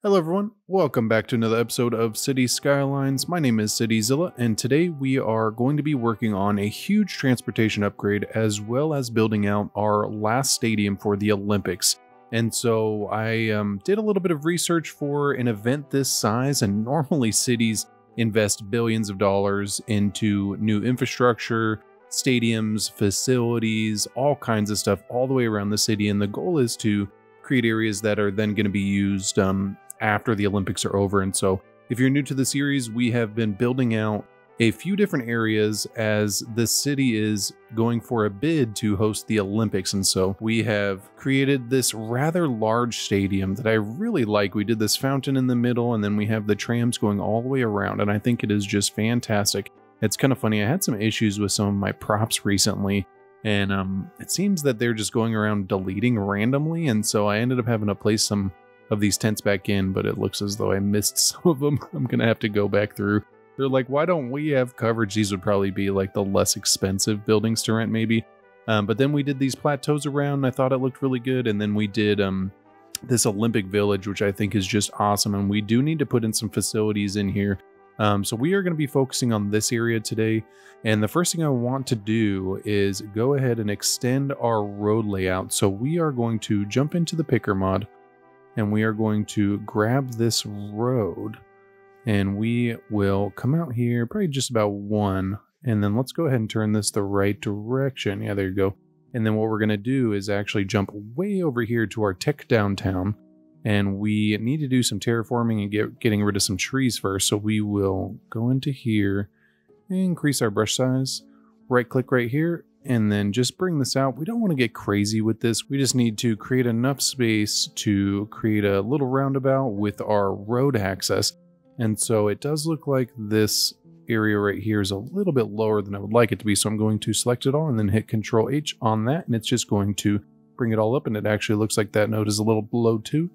Hello everyone, welcome back to another episode of City Skylines. My name is CityZilla, and today we are going to be working on a huge transportation upgrade as well as building out our last stadium for the Olympics. And so I did a little bit of research for an event this size, and normally cities invest billions of dollars into new infrastructure, stadiums, facilities, all kinds of stuff all the way around the city, and the goal is to create areas that are then going to be used after the Olympics are over. And so if you're new to the series, we have been building out a few different areas as the city is going for a bid to host the Olympics. And so we have created this rather large stadium that I really like. We did this fountain in the middle, and then we have the trams going all the way around, and I think it is just fantastic. It's kind of funny. I had some issues with some of my props recently, and it seems that they're just going around deleting randomly, and so I ended up having to place some of these tents back in, but it looks as though I missed some of them. I'm gonna have to go back through. They're like, why don't we have coverage? These would probably be like the less expensive buildings to rent maybe. But then we did these plateaus around, and I thought it looked really good. And then we did this Olympic Village, which I think is just awesome. And we do need to put in some facilities in here. So we are going to be focusing on this area today. And the first thing I want to do is go ahead and extend our road layout. So we are going to jump into the picker mod, and we are going to grab this road, and we will come out here probably just about one, and then let's go ahead and turn this the right direction. Yeah, there you go. And then what we're going to do is actually jump way over here to our tech downtown, and we need to do some terraforming and getting rid of some trees first. So we will go into here, increase our brush size, right click right here, and then just bring this out. We don't want to get crazy with this. We just need to create enough space to create a little roundabout with our road access. And so it does look like this area right here is a little bit lower than I would like it to be. So I'm going to select it all and then hit Control H on that, and it's just going to bring it all up, and it actually looks like that node is a little below too.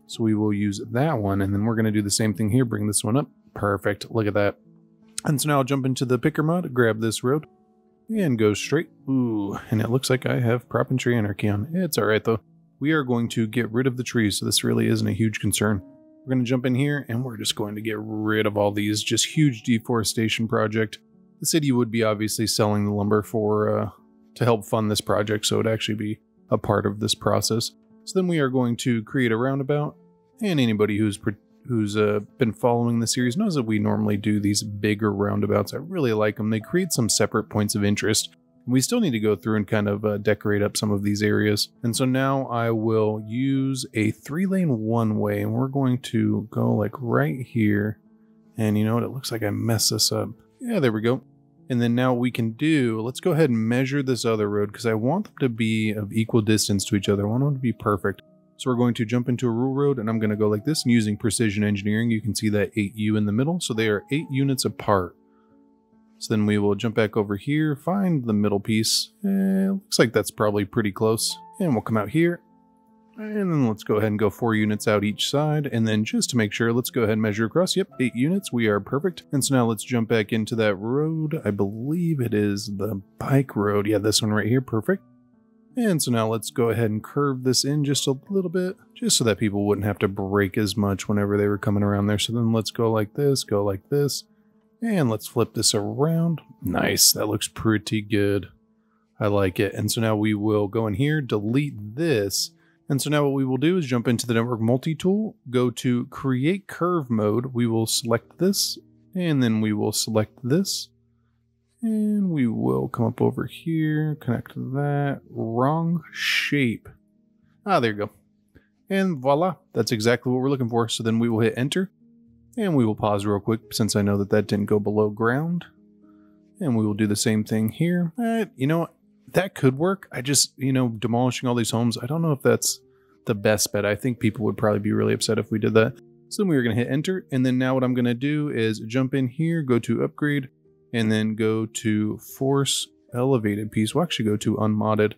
So we will use that one, and then we're going to do the same thing here. Bring this one up. Perfect. Look at that. And so now I'll jump into the picker mod, grab this road, and go straight. Ooh, and it looks like I have prop and tree anarchy on. It's alright though. We are going to get rid of the trees, so this really isn't a huge concern. We're going to jump in here, and we're just going to get rid of all these. Just huge deforestation project. The city would be obviously selling the lumber for to help fund this project, so it would actually be a part of this process. So then we are going to create a roundabout, and anybody who's been following the series knows that we normally do these bigger roundabouts. I really like them. They create some separate points of interest. We still need to go through and kind of decorate up some of these areas. And so now I will use a 3-lane one-way, and we're going to go like right here. And you know what? It looks like I messed this up. Yeah, there we go. And then now what we can do, let's go ahead and measure this other road, because I want them to be of equal distance to each other. I want them to be perfect. So we're going to jump into a rule road, and I'm going to go like this, and using precision engineering, you can see that 8U in the middle. So they are 8 units apart. So then we will jump back over here, find the middle piece. Looks like that's probably pretty close. And we'll come out here. And then let's go ahead and go 4 units out each side. And then just to make sure, let's go ahead and measure across. Yep, 8 units. We are perfect. And so now let's jump back into that road. I believe it is the bike road. Yeah, this one right here. Perfect. And so now let's go ahead and curve this in just a little bit, just so that people wouldn't have to brake as much whenever they were coming around there. So then let's go like this, and let's flip this around. Nice, that looks pretty good. I like it. And so now we will go in here, delete this. And so now what we will do is jump into the network multi-tool, go to create curve mode. We will select this, and then we will select this. And we will come up over here, connect that. Wrong shape. Ah, there you go. And voila, that's exactly what we're looking for. So then we will hit enter, and we will pause real quick since I know that that didn't go below ground. And we will do the same thing here. You know what? That could work. I just, demolishing all these homes, I don't know if that's the best bet. I think people would probably be really upset if we did that. So then we are going to hit enter. And then now what I'm going to do is jump in here, go to upgrade, and then go to force elevated piece. We'll actually go to unmodded.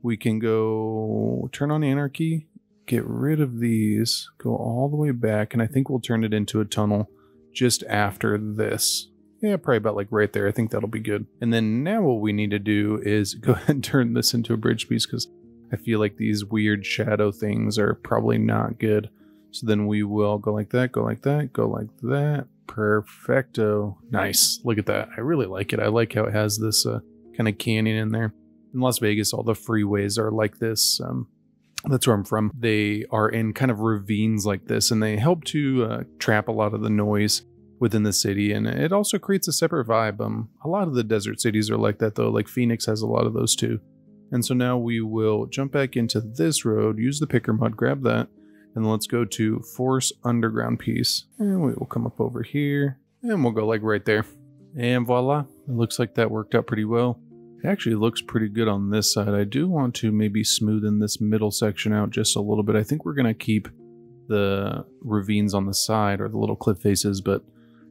We can go turn on anarchy, get rid of these, go all the way back, and I think we'll turn it into a tunnel just after this. Yeah, probably about like right there. I think that'll be good. And then now what we need to do is go ahead and turn this into a bridge piece, because I feel like these weird shadow things are probably not good. So then we will go like that, go like that, go like that. Perfecto. Nice. Look at that. I really like it. I like how it has this kind of canyon in there. In Las Vegas, all the freeways are like this. That's where I'm from. They are in kind of ravines like this, and they help to trap a lot of the noise within the city, and it also creates a separate vibe. A lot of the desert cities are like that, though. Like Phoenix has a lot of those too. And so now we will jump back into this road, use the picker mud, grab that, and let's go to Force Underground piece. And we will come up over here, and we'll go like right there. And voila, it looks like that worked out pretty well. It actually looks pretty good on this side. I do want to maybe smoothen this middle section out just a little bit. I think we're going to keep the ravines on the side, or the little cliff faces, but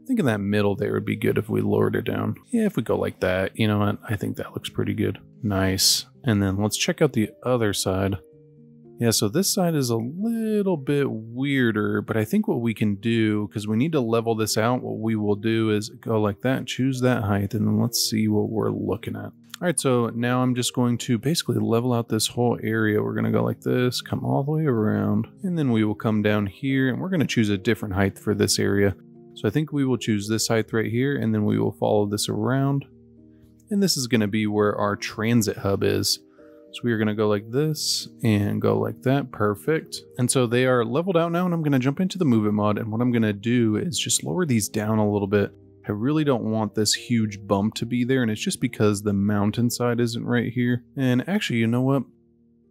I think in that middle there would be good if we lowered it down. Yeah, if we go like that, you know what? I think that looks pretty good. Nice. And then let's check out the other side. Yeah, so this side is a little bit weirder, but I think what we can do, because we need to level this out, what we will do is go like that, choose that height, and then let's see what we're looking at. All right, so now I'm just going to basically level out this whole area. We're going to go like this, come all the way around, and then we will come down here, and we're going to choose a different height for this area. So I think we will choose this height right here, and then we will follow this around. And this is going to be where our transit hub is. So we are going to go like this and go like that. Perfect. And so they are leveled out now, and I'm going to jump into the Move It mod. And what I'm going to do is just lower these down a little bit. I really don't want this huge bump to be there, and it's just because the mountainside isn't right here. And actually, you know what?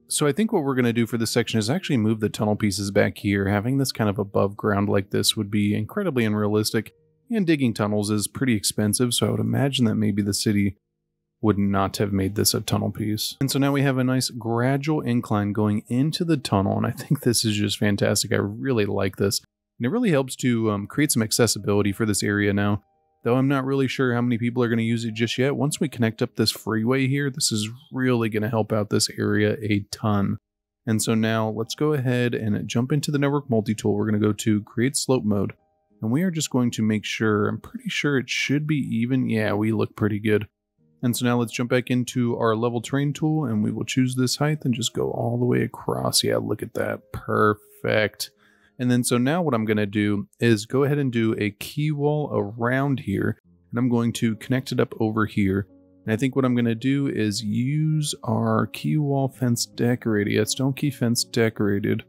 So I think what we're going to do for this section is actually move the tunnel pieces back here. Having this kind of above ground like this would be incredibly unrealistic, and digging tunnels is pretty expensive, so I would imagine that maybe the city would not have made this a tunnel piece. And so now we have a nice gradual incline going into the tunnel, and I think this is just fantastic. I really like this, and it really helps to create some accessibility for this area now. Though I'm not really sure how many people are going to use it just yet. Once we connect up this freeway here, this is really going to help out this area a ton. And so now let's go ahead and jump into the network multi-tool. We're going to go to create slope mode, and we are just going to make sure, I'm pretty sure it should be even. Yeah, we look pretty good. And so now let's jump back into our level terrain tool, and we will choose this height and just go all the way across. Yeah, look at that. Perfect. And then so now what I'm going to do is go ahead and do a key wall around here, and I'm going to connect it up over here. And I think what I'm going to do is use our key wall fence decorated. Yeah, stone key fence decorated.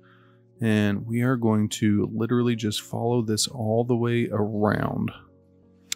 And we are going to literally just follow this all the way around.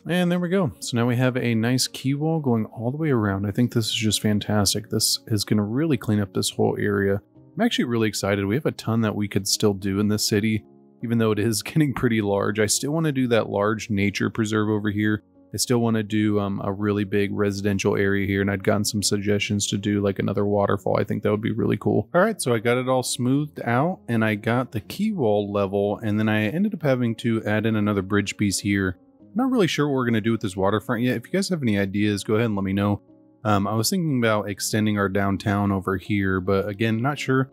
And there we go. So now we have a nice key wall going all the way around. I think this is just fantastic. This is going to really clean up this whole area. I'm actually really excited. We have a ton that we could still do in this city, even though it is getting pretty large. I still want to do that large nature preserve over here. I still want to do a really big residential area here, and I'd gotten some suggestions to do like another waterfall. I think that would be really cool. All right, so I got it all smoothed out, and I got the key wall level, and then I ended up having to add in another bridge piece here. Not really sure what we're going to do with this waterfront yet. If you guys have any ideas, go ahead and let me know. I was thinking about extending our downtown over here, but again, not sure.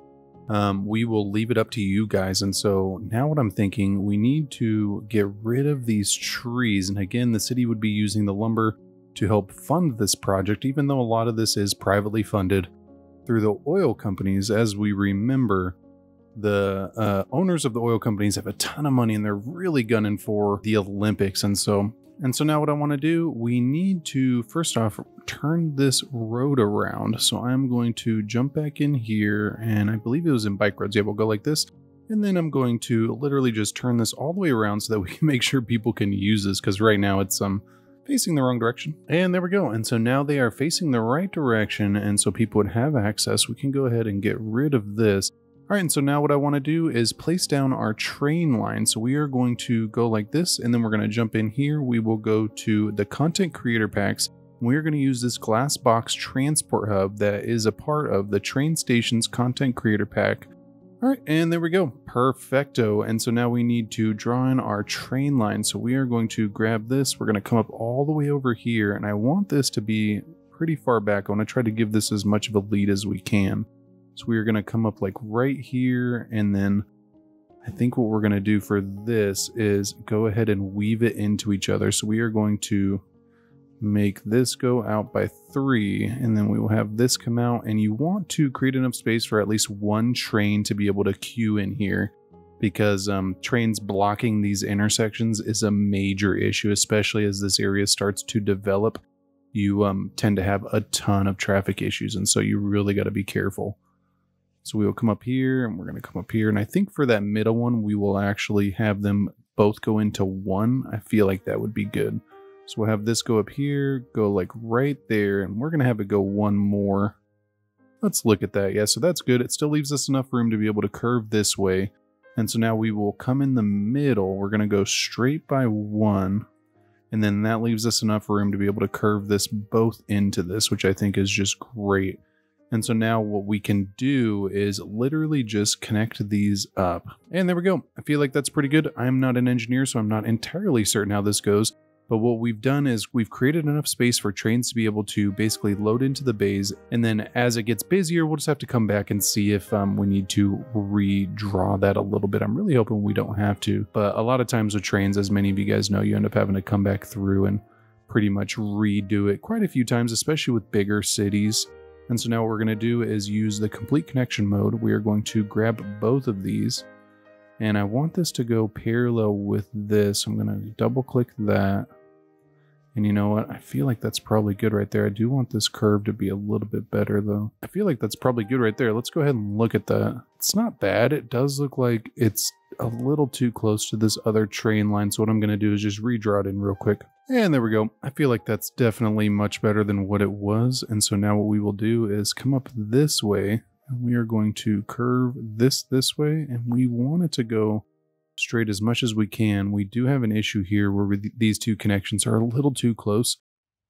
We will leave it up to you guys. And so now what I'm thinking, we need to get rid of these trees. And again, the city would be using the lumber to help fund this project, even though a lot of this is privately funded through the oil companies. As we remember, the owners of the oil companies have a ton of money, and they're really gunning for the Olympics. And so now what I want to do, we need to first off turn this road around. So I'm going to jump back in here, and I believe it was in bike roads. Yeah, we'll go like this, and then I'm going to literally just turn this all the way around so that we can make sure people can use this, because right now it's facing the wrong direction. And there we go. And so now they are facing the right direction, and so people would have access. We can go ahead and get rid of this. All right, and so now what I want to do is place down our train line. So we are going to go like this, and then we're going to jump in here. We will go to the content creator packs. We are going to use this glass box transport hub that is a part of the train station's content creator pack. All right, and there we go. Perfecto. And so now we need to draw in our train line. So we are going to grab this. We're going to come up all the way over here, and I want this to be pretty far back. I want to try to give this as much of a lead as we can. So we are going to come up like right here, and then I think what we're going to do for this is go ahead and weave it into each other. So we are going to make this go out by 3, and then we will have this come out, and you want to create enough space for at least one train to be able to queue in here, because trains blocking these intersections is a major issue, especially as this area starts to develop. You tend to have a ton of traffic issues, and so you really got to be careful. So we will come up here, and we're going to come up here, and I think for that middle one, we will actually have them both go into one. I feel like that would be good. So we'll have this go up here, go like right there, and we're going to have it go one more. Let's look at that. Yeah, so that's good. It still leaves us enough room to be able to curve this way. And so now we will come in the middle. We're going to go straight by one. And then that leaves us enough room to be able to curve this both into this, which I think is just great. And so now what we can do is literally just connect these up. And there we go. I feel like that's pretty good. I'm not an engineer, so I'm not entirely certain how this goes. But what we've done is we've created enough space for trains to be able to basically load into the bays. And then as it gets busier, we'll just have to come back and see if we need to redraw that a little bit. I'm really hoping we don't have to. But a lot of times with trains, as many of you guys know, you end up having to come back through and pretty much redo it quite a few times, especially with bigger cities. And so now what we're going to do is use the complete connection mode. We are going to grab both of these. And I want this to go parallel with this. I'm going to double click that. And you know what? I feel like that's probably good right there. I do want this curve to be a little bit better though. I feel like that's probably good right there. Let's go ahead and look at that. It's not bad. It does look like it's a little too close to this other train line. So what I'm going to do is just redraw it in real quick. And there we go. I feel like that's definitely much better than what it was. And so now what we will do is come up this way. And we are going to curve this way. And we want it to go straight as much as we can. We do have an issue here where these two connections are a little too close,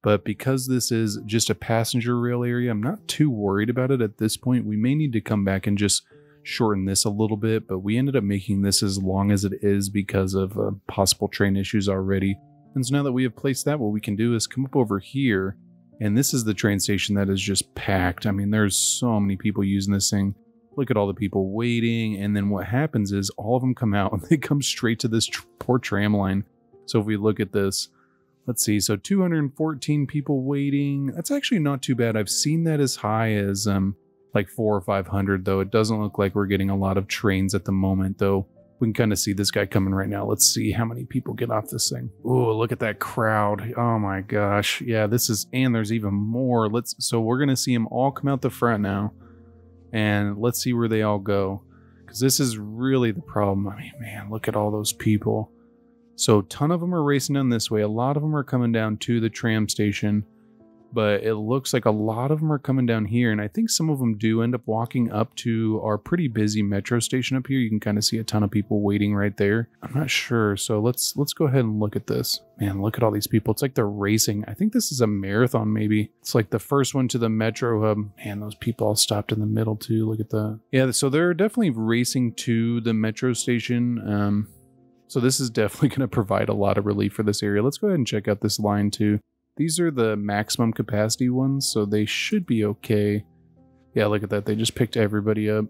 but because this is just a passenger rail area, I'm not too worried about it at this point. We may need to come back and just shorten this a little bit, but we ended up making this as long as it is because of possible train issues already. And so now that we have placed that, what we can do is come up over here, and this is the train station that is just packed. I mean, there's so many people using this thing. Look at all the people waiting, and then what happens is all of them come out and they come straight to this poor tram line. So if we look at this, let's see, so 214 people waiting. That's actually not too bad. I've seen that as high as like 400 or 500, though. It doesn't look like we're getting a lot of trains at the moment, though. We can kind of see this guy coming right now. Let's see how many people get off this thing. Oh, look at that crowd. Oh my gosh. Yeah, this is, and there's even more. So we're going to see them all come out the front now. And let's see where they all go, because this is really the problem. I mean, man, look at all those people. So a ton of them are racing down this way. A lot of them are coming down to the tram station, but it looks like a lot of them are coming down here. And I think some of them do end up walking up to our pretty busy metro station up here. You can kind of see a ton of people waiting right there. I'm not sure. So let's go ahead and look at this. Man, look at all these people. It's like they're racing. I think this is a marathon, maybe. It's like the first one to the metro hub. Man, those people all stopped in the middle too. Look at that. Yeah, so they're definitely racing to the metro station. So this is definitely going to provide a lot of relief for this area. Let's go ahead and check out this line too. These are the maximum capacity ones, so they should be okay. Yeah, look at that. They just picked everybody up.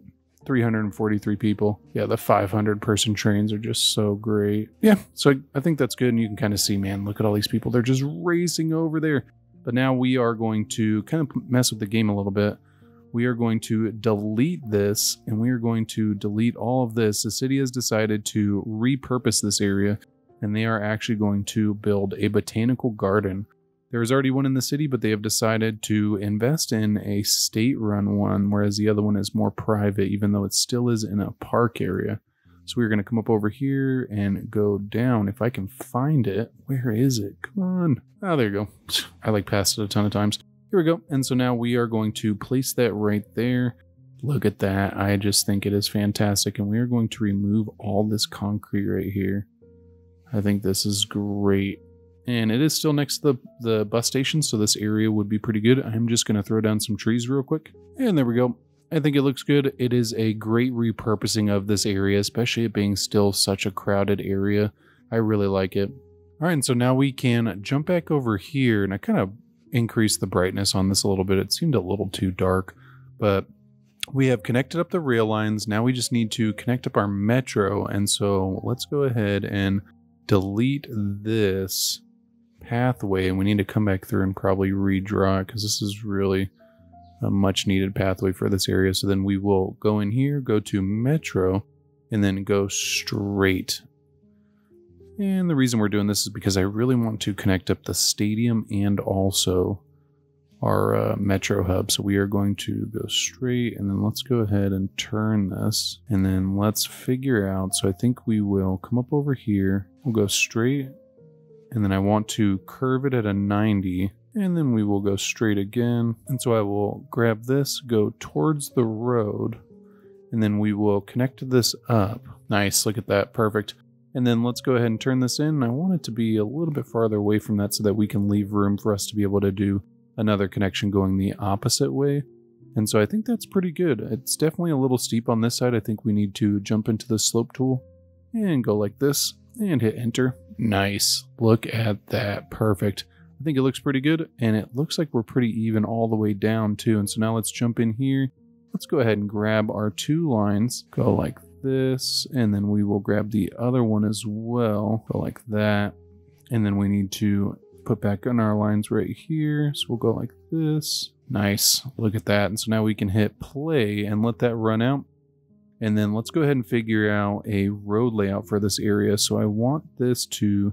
343 people. Yeah, the 500 person trains are just so great. Yeah, so I think that's good. And you can kind of see, man, look at all these people. They're just racing over there. But now we are going to kind of mess with the game a little bit. We are going to delete this, and we are going to delete all of this. The city has decided to repurpose this area, and they are actually going to build a botanical garden. There is already one in the city, but they have decided to invest in a state-run one, whereas the other one is more private, even though it still is in a park area. So we're going to come up over here and go down. If I can find it, where is it? Come on. Oh, there you go. I like passed it a ton of times. Here we go. And so now we are going to place that right there. Look at that. I just think it is fantastic. And we are going to remove all this concrete right here. I think this is great. And it is still next to the bus station, so this area would be pretty good. I'm just going to throw down some trees real quick. And there we go. I think it looks good. It is a great repurposing of this area, especially it being still such a crowded area. I really like it. All right, and so now we can jump back over here, and I kind of increased the brightness on this a little bit. It seemed a little too dark, but we have connected up the rail lines. Now we just need to connect up our metro, and so let's go ahead and delete this pathway, and we need to come back through and probably redraw it, because this is really a much needed pathway for this area. So then we will go in here, go to metro, and then go straight. And the reason we're doing this is because I really want to connect up the stadium and also our metro hub. So we are going to go straight, and then let's go ahead and turn this, and then let's figure out. So I think we will come up over here, we'll go straight, and then I want to curve it at a 90, and then we will go straight again. And so I will grab this, go towards the road, and then we will connect this up. Nice, look at that, perfect. And then let's go ahead and turn this in. I want it to be a little bit farther away from that so that we can leave room for us to be able to do another connection going the opposite way. And so I think that's pretty good. It's definitely a little steep on this side. I think we need to jump into the slope tool and go like this and hit enter. Nice. Look at that. Perfect. I think it looks pretty good, and it looks like we're pretty even all the way down too. And so now let's jump in here. Let's go ahead and grab our 2 lines, go like this, and then we will grab the other one as well, go like that. And then we need to put back on our lines right here. So we'll go like this. Nice. Look at that. And so now we can hit play and let that run out. And then let's go ahead and figure out a road layout for this area. So I want this to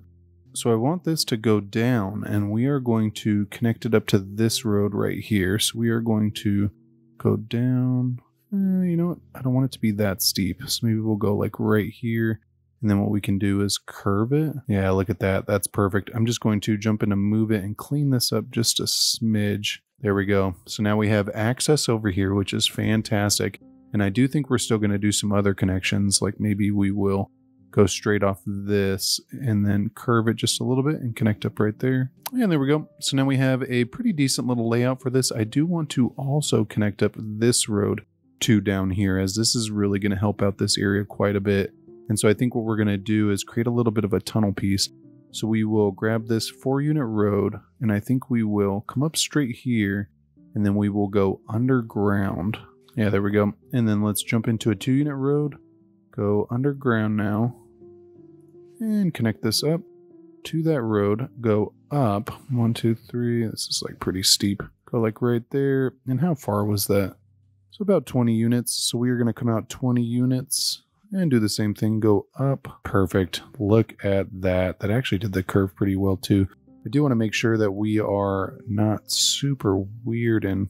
go down, and we are going to connect it up to this road right here. So we are going to go down. You know what? I don't want it to be that steep. So maybe we'll go like right here. And then what we can do is curve it. Yeah, look at that. That's perfect. I'm just going to jump in and move it and clean this up just a smidge. There we go. So now we have access over here, which is fantastic. And I do think we're still going to do some other connections. Like maybe we will go straight off this and then curve it just a little bit and connect up right there. And there we go. So now we have a pretty decent little layout for this. I do want to also connect up this road to down here, as this is really going to help out this area quite a bit. And so I think what we're going to do is create a little bit of a tunnel piece. So we will grab this 4-unit road, and I think we will come up straight here, and then we will go underground. Yeah, there we go. And then let's jump into a 2-unit road, go underground now, and connect this up to that road, go up 1, 2, 3. This is like pretty steep. Go like right there. And how far was that? So about 20 units. So we are going to come out 20 units. And do the same thing, go up. Perfect. Look at that. That actually did the curve pretty well too. I do want to make sure that we are not super weird. And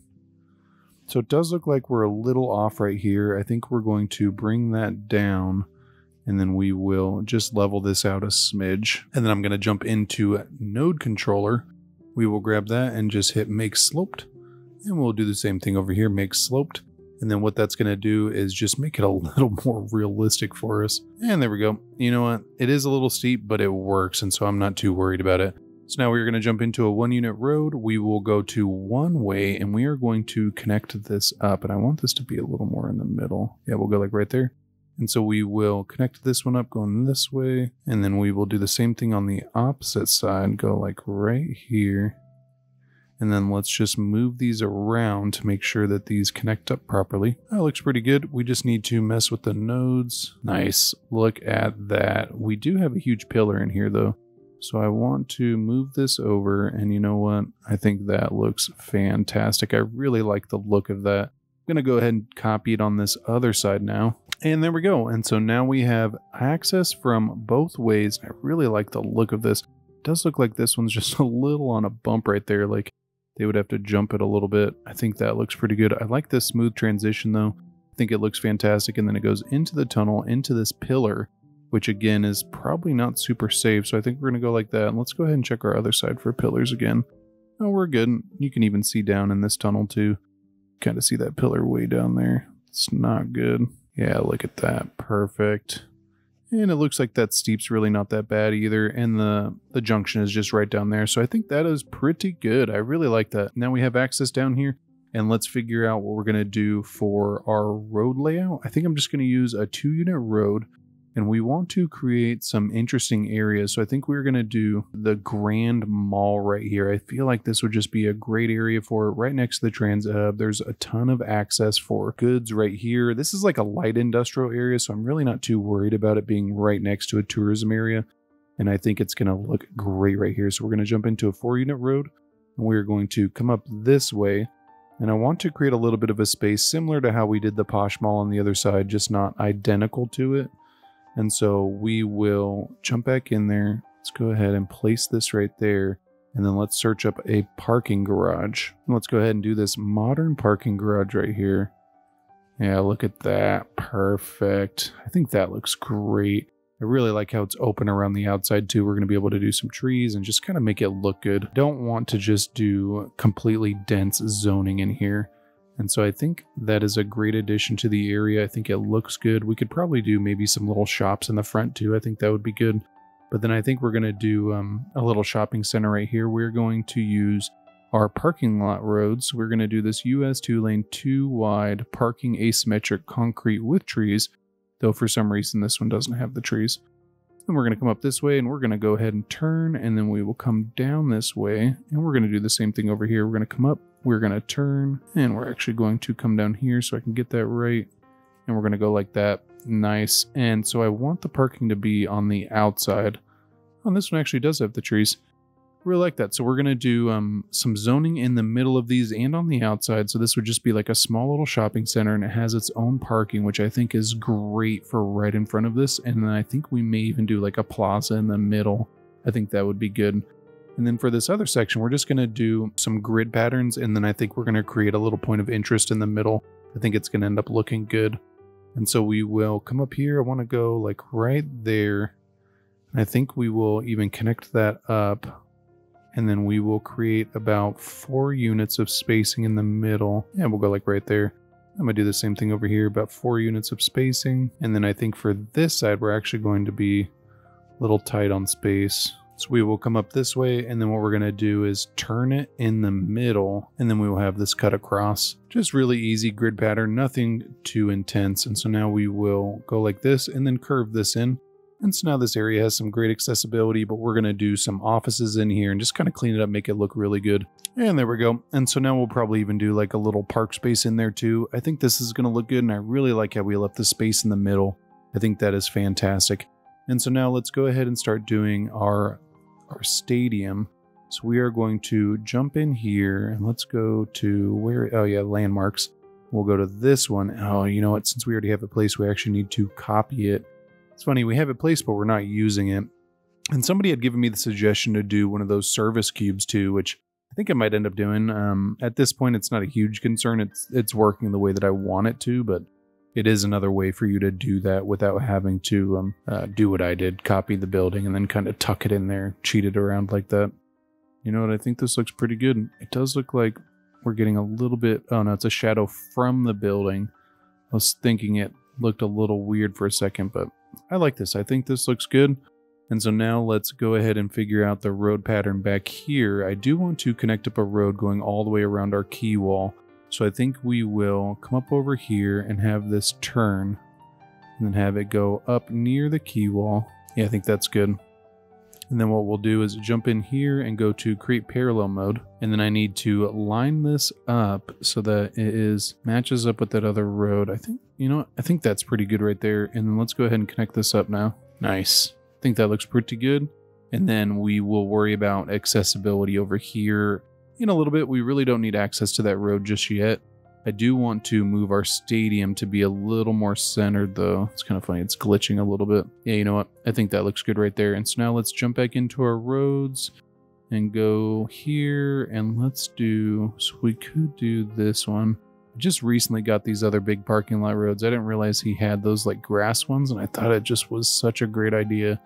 so it does look like we're a little off right here. I think we're going to bring that down, and then we will just level this out a smidge. And then I'm going to jump into node controller. We will grab that and just hit make sloped. And we'll do the same thing over here, make sloped. And then what that's going to do is just make it a little more realistic for us. And there we go. You know what? It is a little steep, but it works. And so I'm not too worried about it. So now we're going to jump into a 1-unit road. We will go to one way, and we are going to connect this up. And I want this to be a little more in the middle. Yeah, we'll go like right there. And so we will connect this one up going this way. And then we will do the same thing on the opposite side. Go like right here. And then let's just move these around to make sure that these connect up properly. That looks pretty good. We just need to mess with the nodes. Nice. Look at that. We do have a huge pillar in here though. So I want to move this over, and you know what? I think that looks fantastic. I really like the look of that. I'm going to go ahead and copy it on this other side now. And there we go. And so now we have access from both ways. I really like the look of this. It does look like this one's just a little on a bump right there. Like they would have to jump it a little bit. I think that looks pretty good. I like this smooth transition though. I think it looks fantastic. And then it goes into the tunnel, into this pillar, which again is probably not super safe. So I think we're going to go like that. And let's go ahead and check our other side for pillars again. Oh, we're good. You can even see down in this tunnel too. Kind of see that pillar way down there. It's not good. Yeah, look at that. Perfect. And it looks like that steep's really not that bad either. And the junction is just right down there. So I think that is pretty good. I really like that. Now we have access down here. And let's figure out what we're going to do for our road layout. I think I'm just going to use a 2-unit road. And we want to create some interesting areas. So I think we're going to do the Grand Mall right here. I feel like this would just be a great area for it. Right next to the transit hub, there's a ton of access for goods right here. This is like a light industrial area, so I'm really not too worried about it being right next to a tourism area. And I think it's going to look great right here. So we're going to jump into a 4-unit road, and we're going to come up this way. And I want to create a little bit of a space similar to how we did the Posh Mall on the other side, just not identical to it. And so we will jump back in there. Let's go ahead and place this right there. And then let's search up a parking garage. Let's go ahead and do this modern parking garage right here. Yeah, look at that. Perfect. I think that looks great. I really like how it's open around the outside too. We're going to be able to do some trees and just kind of make it look good. Don't want to just do completely dense zoning in here. And so I think that is a great addition to the area. I think it looks good. We could probably do maybe some little shops in the front too. I think that would be good. But then I think we're going to do a little shopping center right here. We're going to use our parking lot roads. We're going to do this US 2-lane 2-wide parking asymmetric concrete with trees, though for some reason this one doesn't have the trees. And we're going to come up this way and we're going to go ahead and turn, and then we will come down this way, and we're going to do the same thing over here. We're going to come up, we're going to turn, and we're actually going to come down here so I can get that right. And we're going to go like that. Nice. And so I want the parking to be on the outside. Oh, this one actually does have the trees. Really like that. So we're going to do some zoning in the middle of these and on the outside. So this would just be like a small little shopping center, and it has its own parking, which I think is great for right in front of this. And then I think we may even do like a plaza in the middle. I think that would be good. And then for this other section, we're just going to do some grid patterns. And then I think we're going to create a little point of interest in the middle. I think it's going to end up looking good. And so we will come up here. I want to go like right there. I think we will even connect that up. And then we will create about 4 units of spacing in the middle. Yeah, we'll go like right there. I'm going to do the same thing over here, about 4 units of spacing. And then I think for this side, we're actually going to be a little tight on space. So we will come up this way, and then what we're going to do is turn it in the middle, and then we will have this cut across. Just really easy grid pattern, nothing too intense. And so now we will go like this and then curve this in. And so now this area has some great accessibility, but we're going to do some offices in here and just kind of clean it up, make it look really good. And there we go. And so now we'll probably even do like a little park space in there too. I think this is going to look good, and I really like how we left the space in the middle. I think that is fantastic. And so now let's go ahead and start doing our stadium. So we are going to jump in here and let's go to where, oh yeah, landmarks. We'll go to this one. Oh, you know what? Since we already have a place, we actually need to copy it. It's funny, we have it placed, but we're not using it. And somebody had given me the suggestion to do one of those service cubes too, which I think I might end up doing. At this point, it's not a huge concern. It's working the way that I want it to, but it is another way for you to do that without having to do what I did, copy the building and then kind of tuck it in there, cheat it around like that. You know what? I think this looks pretty good. It does look like we're getting a little bit... Oh, no, it's a shadow from the building. I was thinking it looked a little weird for a second, but I like this. I think this looks good. And so now let's go ahead and figure out the road pattern back here. I do want to connect up a road going all the way around our key wall. So I think we will come up over here and have this turn and then have it go up near the key wall. Yeah, I think that's good. And then what we'll do is jump in here and go to create parallel mode. And then I need to line this up so that it matches up with that other road. I think, you know what? I think that's pretty good right there. And then let's go ahead and connect this up now. Nice. I think that looks pretty good. And then we will worry about accessibility over here in a little bit. We really don't need access to that road just yet. I do want to move our stadium to be a little more centered though. It's kind of funny. It's glitching a little bit. Yeah, you know what? I think that looks good right there. And so now let's jump back into our roads and go here, and let's do, so we could do this one. I just recently got these other big parking lot roads. I didn't realize he had those like grass ones, and I thought it just was such a great idea.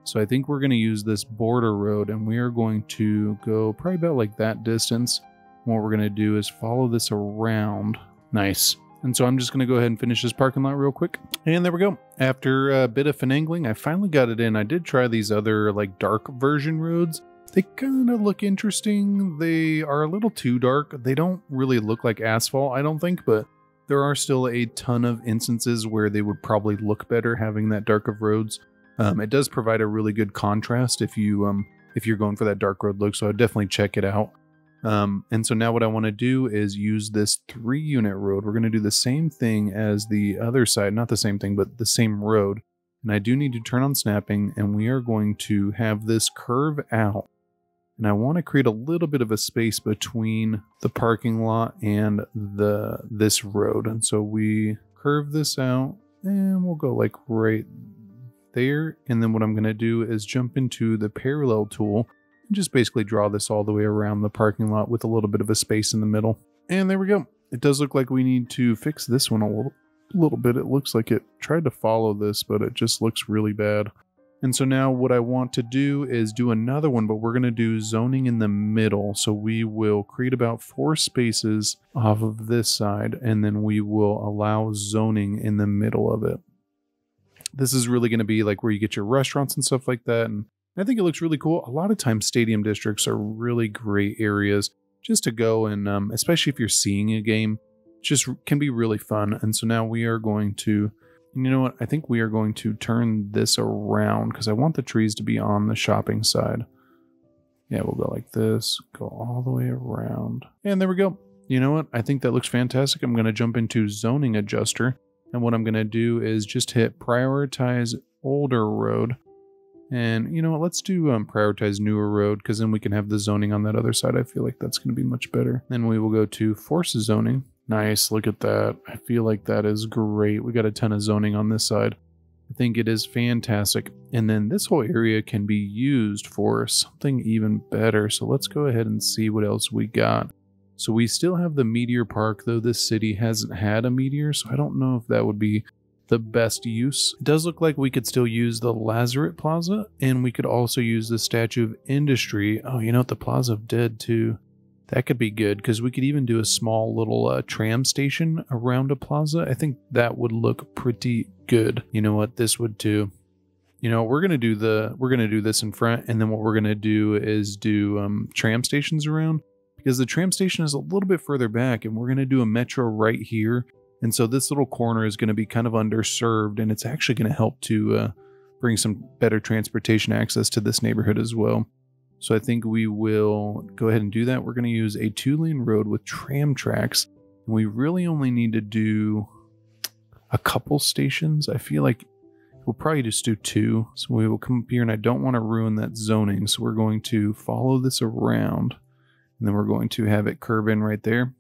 So I think we're going to use this border road, and we are going to go probably about like that distance. What we're going to do is follow this around. Nice. And so I'm just going to go ahead and finish this parking lot real quick. And there we go. After a bit of finagling, I finally got it in. I did try these other like dark version roads. They kind of look interesting. They are a little too dark. They don't really look like asphalt, I don't think, but there are still a ton of instances where they would probably look better having that dark of roads. It does provide a really good contrast if you're going for that dark road look, so I'd definitely check it out. And so now what I want to do is use this 3-unit road. We're going to do the same thing as the other side, not the same thing, but the same road. And I do need to turn on snapping, and we are going to have this curve out. And I want to create a little bit of a space between the parking lot and this road. And so we curve this out, and we'll go like right there. And then what I'm going to do is jump into the parallel tool and just basically draw this all the way around the parking lot with a little bit of a space in the middle. And there we go. It does look like we need to fix this one a little bit. It looks like it tried to follow this, but it just looks really bad. And so now what I want to do is do another one, but we're going to do zoning in the middle. So we will create about 4 spaces off of this side, and then we will allow zoning in the middle of it. This is really going to be like where you get your restaurants and stuff like that. And I think it looks really cool. A lot of times stadium districts are really great areas just to go and, especially if you're seeing a game, just can be really fun. And so now we are going to, you know what, I think we are going to turn this around because I want the trees to be on the shopping side. Yeah, we'll go like this, go all the way around. And there we go. You know what, I think that looks fantastic. I'm going to jump into zoning adjuster. And what I'm going to do is just hit prioritize older road. And you know what, let's do prioritize newer road, because then we can have the zoning on that other side. I feel like that's going to be much better. Then we will go to force zoning. Nice, look at that. I feel like that is great. We got a ton of zoning on this side. I think it is fantastic. And then this whole area can be used for something even better. So let's go ahead and see what else we got. So we still have the Meteor Park, though this city hasn't had a meteor, so I don't know if that would be the best use. It does look like we could still use the Lazarus Plaza, and we could also use the Statue of Industry. Oh, you know what, the Plaza of Dead too. That could be good, because we could even do a small little tram station around a plaza. I think that would look pretty good. You know what, this would too. You know, we're gonna do this in front, and then what we're gonna do is do tram stations around, because the tram station is a little bit further back, and we're gonna do a metro right here. And so this little corner is going to be kind of underserved, and it's actually going to help to bring some better transportation access to this neighborhood as well. So I think we will go ahead and do that. We're going to use a 2-lane road with tram tracks. And we really only need to do a couple stations. I feel like we'll probably just do 2. So we will come up here, and I don't want to ruin that zoning. So we're going to follow this around, and then we're going to have it curve in right there.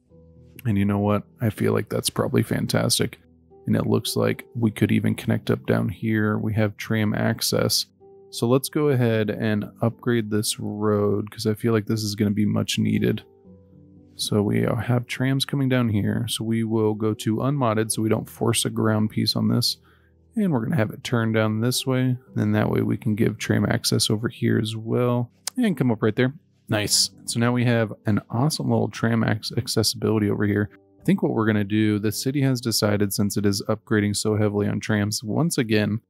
And you know what? I feel like that's probably fantastic. And it looks like we could even connect up down here. We have tram access. So let's go ahead and upgrade this road, because I feel like this is going to be much needed. So we have trams coming down here. So we will go to unmodded so we don't force a ground piece on this. And we're going to have it turn down this way. And that way we can give tram access over here as well. And come up right there. Nice. So now we have an awesome little tram accessibility over here. I think what we're going to do, the city has decided, since it is upgrading so heavily on trams, once again,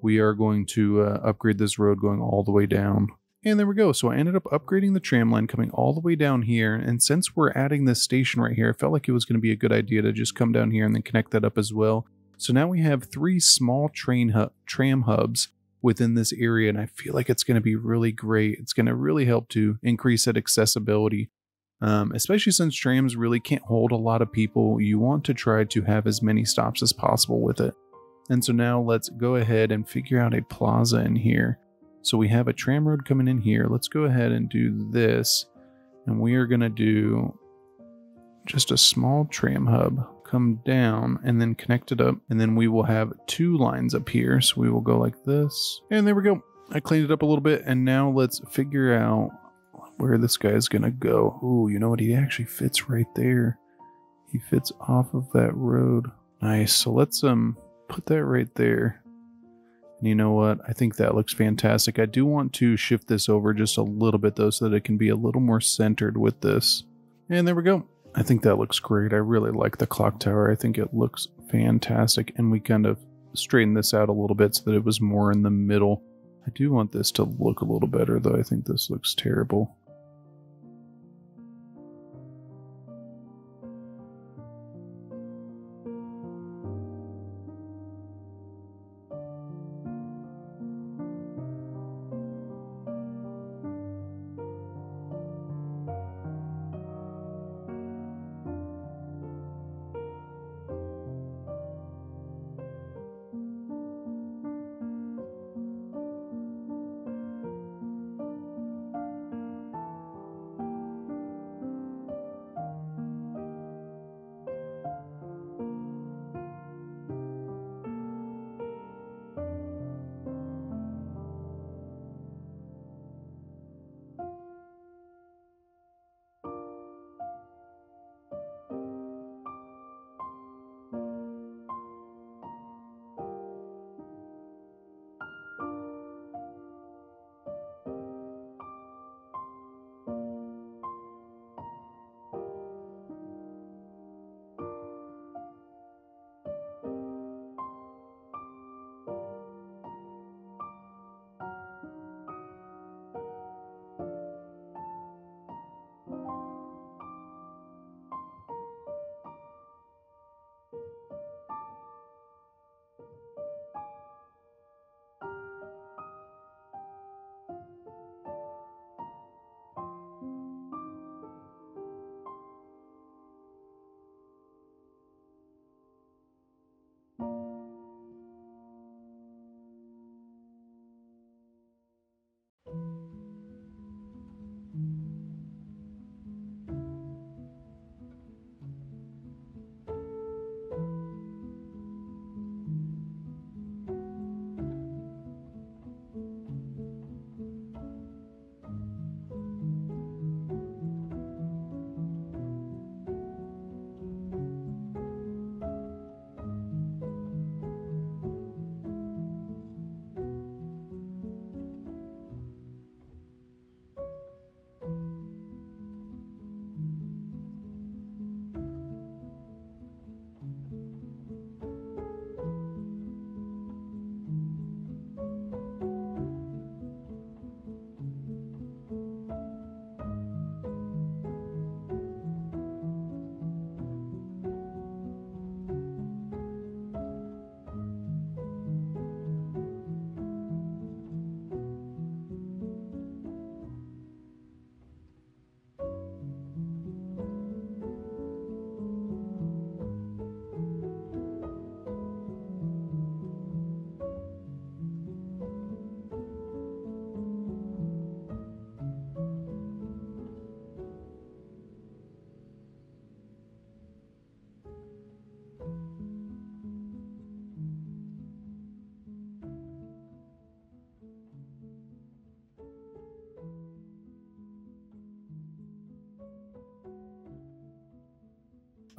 we are going to upgrade this road going all the way down. And there we go. So I ended up upgrading the tram line coming all the way down here. And since we're adding this station right here, I felt like it was going to be a good idea to just come down here and then connect that up as well. So now we have 3 small tram hubs within this area, and I feel like it's going to be really great. It's going to really help to increase that accessibility, especially since trams really can't hold a lot of people. You want to try to have as many stops as possible with it. And so now let's go ahead and figure out a plaza in here. So we have a tram road coming in here. Let's go ahead and do this, and we are going to do just a small tram hub come down and then connect it up, and then we will have 2 lines up here. So we will go like this, and there we go. I cleaned it up a little bit, and now let's figure out where this guy is gonna go. Ooh, you know what, he actually fits right there. He fits off of that road. Nice. So let's put that right there. And you know what, I think that looks fantastic. I do want to shift this over just a little bit though, so that it can be a little more centered with this. And there we go. I think that looks great. I really like the clock tower. I think it looks fantastic. And we kind of straightened this out a little bit so that it was more in the middle. I do want this to look a little better though. I think this looks terrible.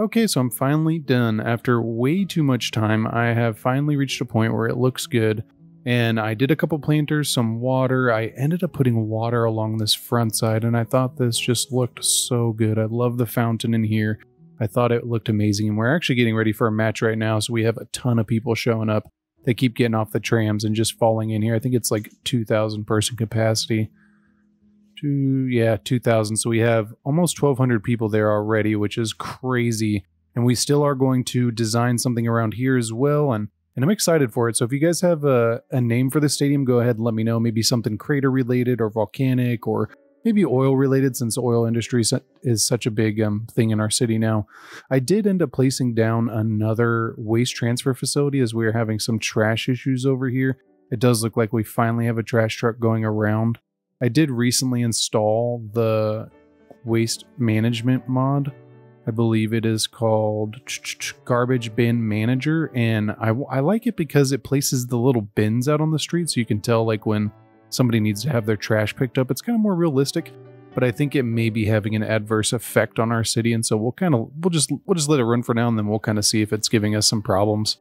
Okay, so I'm finally done. After way too much time, I have finally reached a point where it looks good. And I did a couple planters, some water. I ended up putting water along this front side, and I thought this just looked so good. I love the fountain in here. I thought it looked amazing, and we're actually getting ready for a match right now, so we have a ton of people showing up. They keep getting off the trams and just falling in here. I think it's like 2,000 person capacity. 2,000. So we have almost 1,200 people there already, which is crazy. And we still are going to design something around here as well, and I'm excited for it. So if you guys have a name for the stadium, go ahead and let me know. Maybe something crater related or volcanic, or maybe oil related, since the oil industry is such a big thing in our city now. I did end up placing down another waste transfer facility as we are having some trash issues over here. It does look like we finally have a trash truck going around. I did recently install the waste management mod. I believe it is called Garbage Bin Manager, and I like it because it places the little bins out on the street, so you can tell like when somebody needs to have their trash picked up. It's kind of more realistic, but I think it may be having an adverse effect on our city, and so we'll just let it run for now, and then we'll kind of see if it's giving us some problems.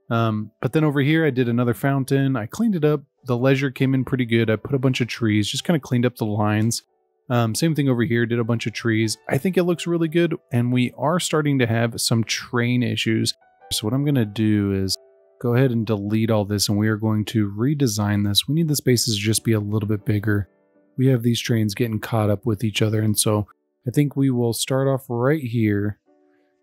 But then over here, I did another fountain. I cleaned it up. The leisure came in pretty good. I put a bunch of trees, just kind of cleaned up the lines. Same thing over here, did a bunch of trees. I think it looks really good, and we are starting to have some train issues. So what I'm going to do is go ahead and delete all this, and we are going to redesign this. We need the spaces to just be a little bit bigger. We have these trains getting caught up with each other, and so I think we will start off right here.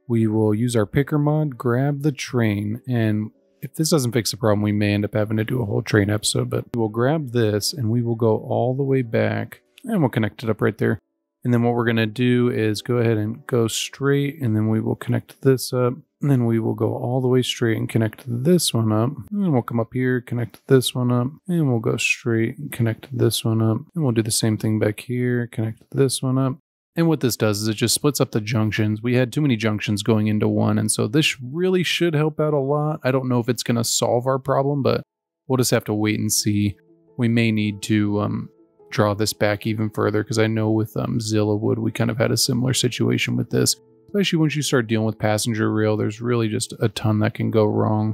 We will use our picker mod, grab the train, and if this doesn't fix the problem, we may end up having to do a whole train episode, but we will grab this, and we will go all the way back, and we'll connect it up right there. And then what we're going to do is go ahead and go straight, and then we will connect this up. And then we will go all the way straight and connect this one up. And then we'll come up here, connect this one up. And we'll go straight and connect this one up. And we'll do the same thing back here, connect this one up. And what this does is it just splits up the junctions. We had too many junctions going into one, and so this really should help out a lot. I don't know if it's going to solve our problem, but we'll just have to wait and see. We may need to draw this back even further, because I know with Zilla Wood we kind of had a similar situation with this, especially once you start dealing with passenger rail. There's really just a ton that can go wrong,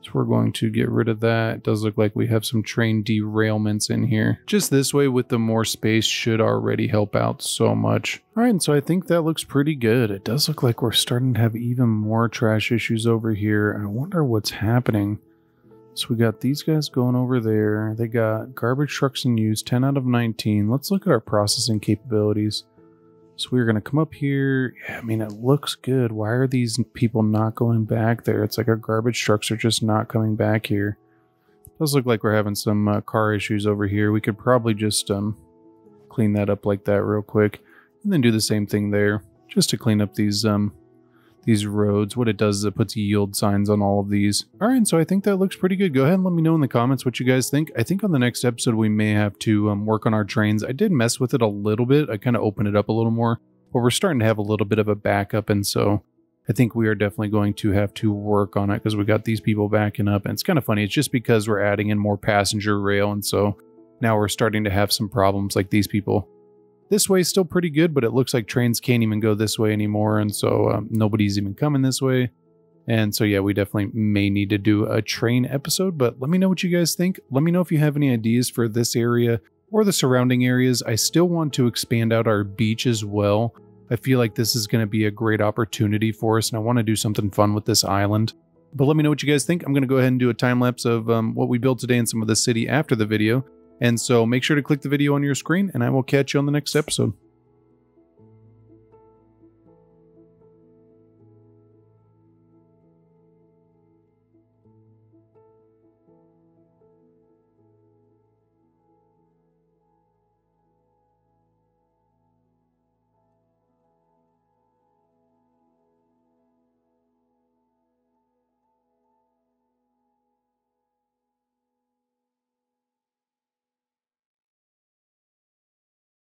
so we're going to get rid of that. It does look like we have some train derailments in here. Just this way with the more space should already help out so much. All right, and so I think that looks pretty good. It does look like we're starting to have even more trash issues over here. I wonder what's happening. So we got these guys going over there. They got garbage trucks in use, 10 out of 19. Let's look at our processing capabilities. So we're going to come up here. Yeah, I mean, it looks good. Why are these people not going back there? It's like our garbage trucks are just not coming back here. It does look like we're having some car issues over here. We could probably just clean that up like that real quick, and then do the same thing there, just to clean up these roads. What it does is it puts yield signs on all of these. All right, so I think that looks pretty good. Go ahead and let me know in the comments what you guys think. I think on the next episode we may have to work on our trains. I did mess with it a little bit. I kind of opened it up a little more, but we're starting to have a little bit of a backup, and so I think we are definitely going to have to work on it, because we got these people backing up. And it's kind of funny. It's just because we're adding in more passenger rail, and so now we're starting to have some problems like these people. This way is still pretty good, but it looks like trains can't even go this way anymore, and so nobody's even coming this way. And so yeah, we definitely may need to do a train episode, but let me know what you guys think. Let me know if you have any ideas for this area or the surrounding areas. I still want to expand out our beach as well. I feel like this is going to be a great opportunity for us, and I want to do something fun with this island. But let me know what you guys think. I'm going to go ahead and do a time lapse of what we built today and some of the city after the video. And so make sure to click the video on your screen, and I will catch you on the next episode.